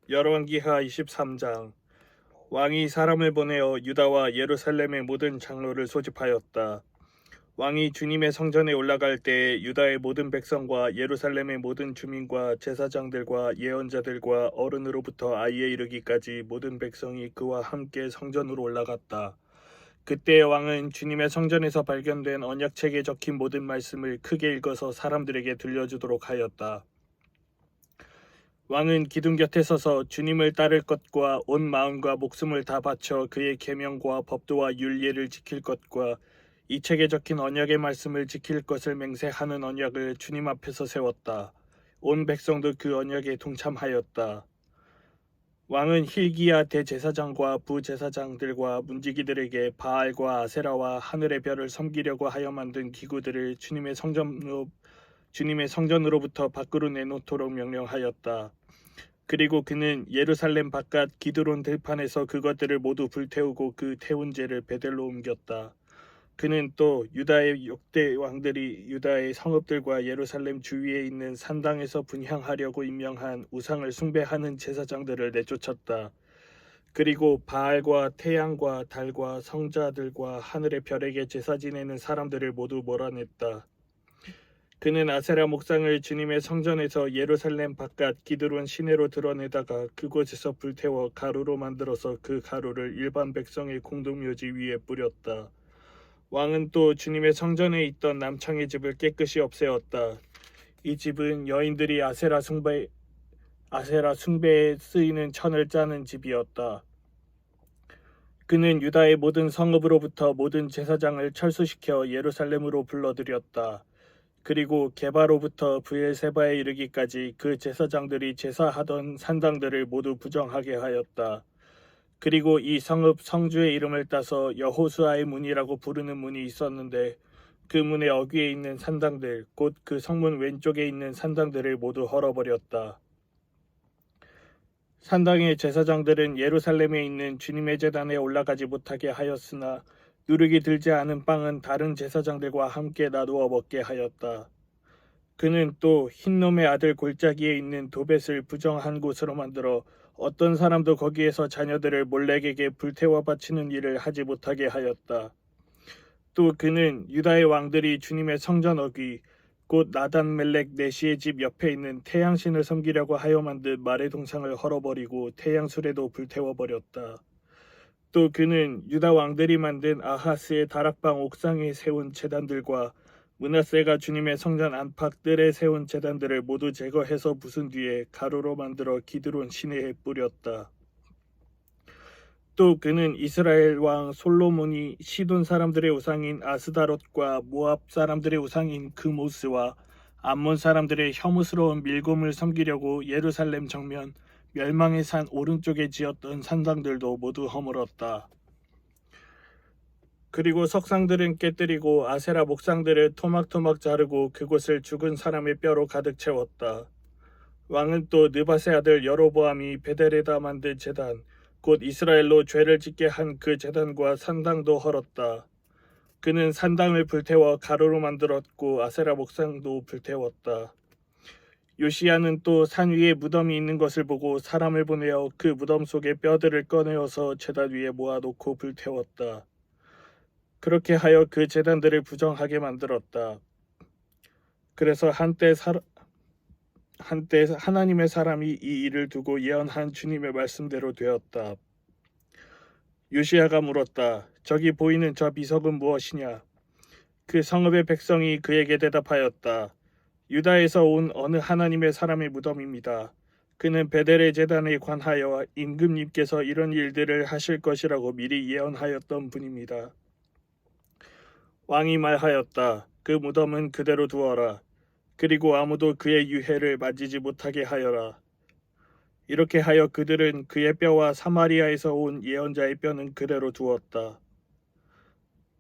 열왕기하 23장. 왕이 사람을 보내어 유다와 예루살렘의 모든 장로를 소집하였다. 왕이 주님의 성전에 올라갈 때에 유다의 모든 백성과 예루살렘의 모든 주민과 제사장들과 예언자들과 어른으로부터 아이에 이르기까지 모든 백성이 그와 함께 성전으로 올라갔다. 그때 왕은 주님의 성전에서 발견된 언약책에 적힌 모든 말씀을 크게 읽어서 사람들에게 들려주도록 하였다. 왕은 기둥 곁에 서서 주님을 따를 것과 온 마음과 목숨을 다 바쳐 그의 계명과 법도와 율례를 지킬 것과 이 책에 적힌 언약의 말씀을 지킬 것을 맹세하는 언약을 주님 앞에서 세웠다. 온 백성도 그 언약에 동참하였다. 왕은 힐기야 대제사장과 부제사장들과 문지기들에게 바알과 아세라와 하늘의 별을 섬기려고 하여 만든 기구들을 주님의 성전으로부터 밖으로 내놓도록 명령하였다. 그리고 그는 예루살렘 바깥 기드론 들판에서 그것들을 모두 불태우고 그 태운 재를 베델로 옮겼다. 그는 또 유다의 역대 왕들이 유다의 성읍들과 예루살렘 주위에 있는 산당에서 분향하려고 임명한 우상을 숭배하는 제사장들을 내쫓았다. 그리고 바알과 태양과 달과 성자들과 하늘의 별에게 제사 지내는 사람들을 모두 몰아냈다. 그는 아세라 목상을 주님의 성전에서 예루살렘 바깥 기드론 시내로 드러내다가 그곳에서 불태워 가루로 만들어서 그 가루를 일반 백성의 공동묘지 위에 뿌렸다. 왕은 또 주님의 성전에 있던 남창의 집을 깨끗이 없애었다. 이 집은 여인들이 아세라 숭배에 쓰이는 천을 짜는 집이었다. 그는 유다의 모든 성읍으로부터 모든 제사장을 철수시켜 예루살렘으로 불러들였다. 그리고 게바로부터 브엘세바에 이르기까지 그 제사장들이 제사하던 산당들을 모두 부정하게 하였다. 그리고 이 성읍 성주의 이름을 따서 여호수아의 문이라고 부르는 문이 있었는데 그 문의 어귀에 있는 산당들 곧 그 성문 왼쪽에 있는 산당들을 모두 헐어버렸다. 산당의 제사장들은 예루살렘에 있는 주님의 제단에 올라가지 못하게 하였으나 누룩이 들지 않은 빵은 다른 제사장들과 함께 나누어 먹게 하였다. 그는 또 흰놈의 아들 골짜기에 있는 도벳을 부정한 곳으로 만들어 어떤 사람도 거기에서 자녀들을 몰렉에게 불태워 바치는 일을 하지 못하게 하였다. 또 그는 유다의 왕들이 주님의 성전 어귀 곧 나단 멜렉 네시의 집 옆에 있는 태양신을 섬기려고 하여 만든 말의 동상을 헐어버리고 태양술에도 불태워버렸다. 또 그는 유다 왕들이 만든 아하스의 다락방 옥상에 세운 제단들과 므낫세가 주님의 성전 안팎 뜰에 세운 제단들을 모두 제거해서 부순 뒤에 가루로 만들어 기드론 시내에 뿌렸다. 또 그는 이스라엘 왕 솔로몬이 시돈 사람들의 우상인 아스다롯과 모압 사람들의 우상인 그모스와 암몬 사람들의 혐오스러운 밀곰을 섬기려고 예루살렘 정면 멸망의 산 오른쪽에 지었던 산당들도 모두 허물었다. 그리고 석상들은 깨뜨리고 아세라 목상들을 토막토막 자르고 그곳을 죽은 사람의 뼈로 가득 채웠다. 왕은 또 느밧의 아들 여로보암이 베델에다 만든 제단 곧 이스라엘로 죄를 짓게 한 그 제단과 산당도 헐었다. 그는 산당을 불태워 가루로 만들었고 아세라 목상도 불태웠다. 요시야는 또 산 위에 무덤이 있는 것을 보고 사람을 보내어 그 무덤 속의 뼈들을 꺼내어서 제단 위에 모아놓고 불태웠다. 그렇게 하여 그 제단들을 부정하게 만들었다. 그래서 한때 하나님의 사람이 이 일을 두고 예언한 주님의 말씀대로 되었다. 요시야가 물었다. 저기 보이는 저 비석은 무엇이냐? 그 성읍의 백성이 그에게 대답하였다. 유다에서 온 어느 하나님의 사람의 무덤입니다. 그는 베델의 제단에 관하여 임금님께서 이런 일들을 하실 것이라고 미리 예언하였던 분입니다. 왕이 말하였다. 그 무덤은 그대로 두어라. 그리고 아무도 그의 유해를 만지지 못하게 하여라. 이렇게 하여 그들은 그의 뼈와 사마리아에서 온 예언자의 뼈는 그대로 두었다.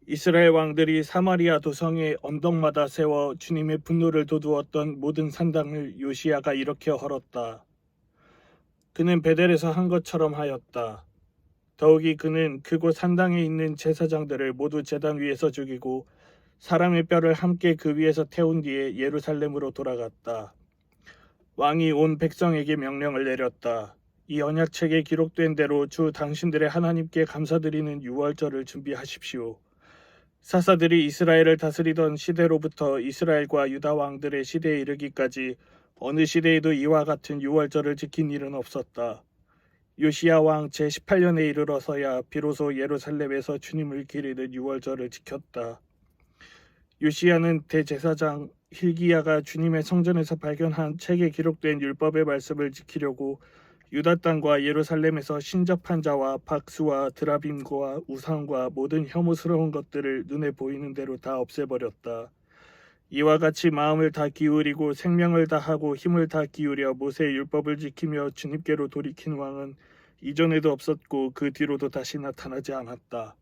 이스라엘 왕들이 사마리아 도성의 언덕마다 세워 주님의 분노를 돋우었던 모든 산당을 요시야가 이렇게 헐었다. 그는 베델에서 한 것처럼 하였다. 더욱이 그는 그곳 산당에 있는 제사장들을 모두 제단 위에서 죽이고 사람의 뼈를 함께 그 위에서 태운 뒤에 예루살렘으로 돌아갔다. 왕이 온 백성에게 명령을 내렸다. 이 언약책에 기록된 대로 주 당신들의 하나님께 감사드리는 유월절을 준비하십시오. 사사들이 이스라엘을 다스리던 시대로부터 이스라엘과 유다 왕들의 시대에 이르기까지 어느 시대에도 이와 같은 유월절을 지킨 일은 없었다. 요시야 왕 제18년에 이르러서야 비로소 예루살렘에서 주님을 기리는 유월절을 지켰다. 요시야는 대제사장 hil기야가 주님의 성전에서 발견한 책에 기록된 율법의 말씀을 지키려고 유다 땅과 예루살렘에서 신접한 자와 박수와 드라빔과 우상과 모든 혐오스러운 것들을 눈에 보이는 대로 다 없애버렸다. 이와 같이 마음을 다 기울이고 생명을 다하고 힘을 다 기울여 모세의 율법을 지키며 주님께로 돌이킨 왕은 이전에도 없었고 그 뒤로도 다시 나타나지 않았다.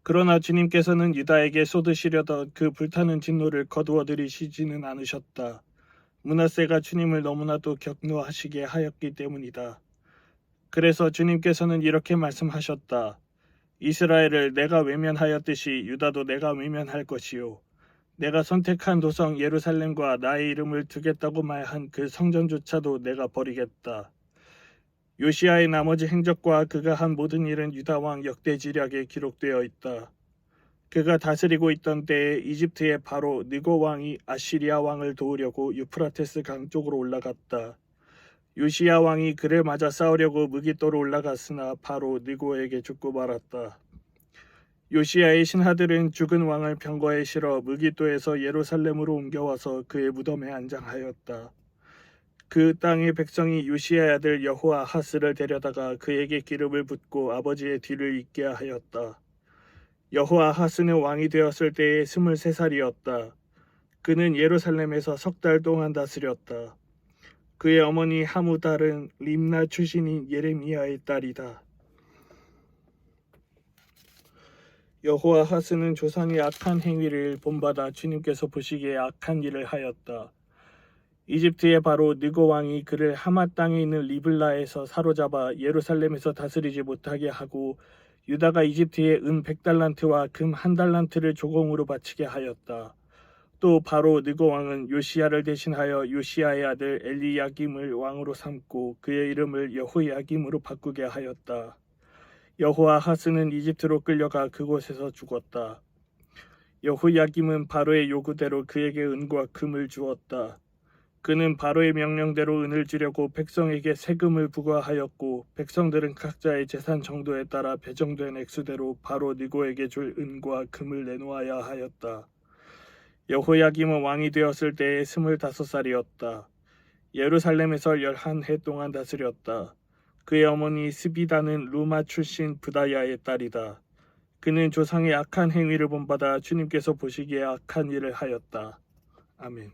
그러나 주님께서는 유다에게 쏟으시려던 그 불타는 진노를 거두어들이시지는 않으셨다. 므낫세가 주님을 너무나도 격노하시게 하였기 때문이다. 그래서 주님께서는 이렇게 말씀하셨다. 이스라엘을 내가 외면하였듯이 유다도 내가 외면할 것이요. 내가 선택한 도성 예루살렘과 나의 이름을 두겠다고 말한 그 성전조차도 내가 버리겠다. 요시야의 나머지 행적과 그가 한 모든 일은 유다왕 역대지략에 기록되어 있다. 그가 다스리고 있던 때에 이집트의 바로 느고 왕이 아시리아 왕을 도우려고 유프라테스 강 쪽으로 올라갔다. 요시야 왕이 그를 맞아 싸우려고 무기또로 올라갔으나 바로 느고에게 죽고 말았다. 요시야의 신하들은 죽은 왕을 병거에 실어 무기또에서 예루살렘으로 옮겨와서 그의 무덤에 안장하였다. 그 땅의 백성이 요시야의 아들 여호아하스를 데려다가 그에게 기름을 붓고 아버지의 뒤를 잇게 하였다. 여호아하스는 왕이 되었을 때에 23살이었다. 그는 예루살렘에서 3달 동안 다스렸다. 그의 어머니 하무달은 림나 출신인 예레미야의 딸이다. 여호아하스는 조상의 악한 행위를 본받아 주님께서 보시기에 악한 일을 하였다. 이집트의 바로 느고 왕이 그를 하마 땅에 있는 리블라에서 사로잡아 예루살렘에서 다스리지 못하게 하고 유다가 이집트에 은 100달란트와 금 1달란트를 조공으로 바치게 하였다. 또 바로 느고 왕은 요시야를 대신하여 요시야의 아들 엘리야김을 왕으로 삼고 그의 이름을 여호야김으로 바꾸게 하였다. 여호아하스는 이집트로 끌려가 그곳에서 죽었다. 여호야김은 바로의 요구대로 그에게 은과 금을 주었다. 그는 바로의 명령대로 은을 주려고 백성에게 세금을 부과하였고 백성들은 각자의 재산 정도에 따라 배정된 액수대로 바로 느고에게 줄 은과 금을 내놓아야 하였다. 여호야김은 왕이 되었을 때에 25살이었다. 예루살렘에서 11해 동안 다스렸다. 그의 어머니 스비다는 루마 출신 부다야의 딸이다. 그는 조상의 악한 행위를 본받아 주님께서 보시기에 악한 일을 하였다. 아멘.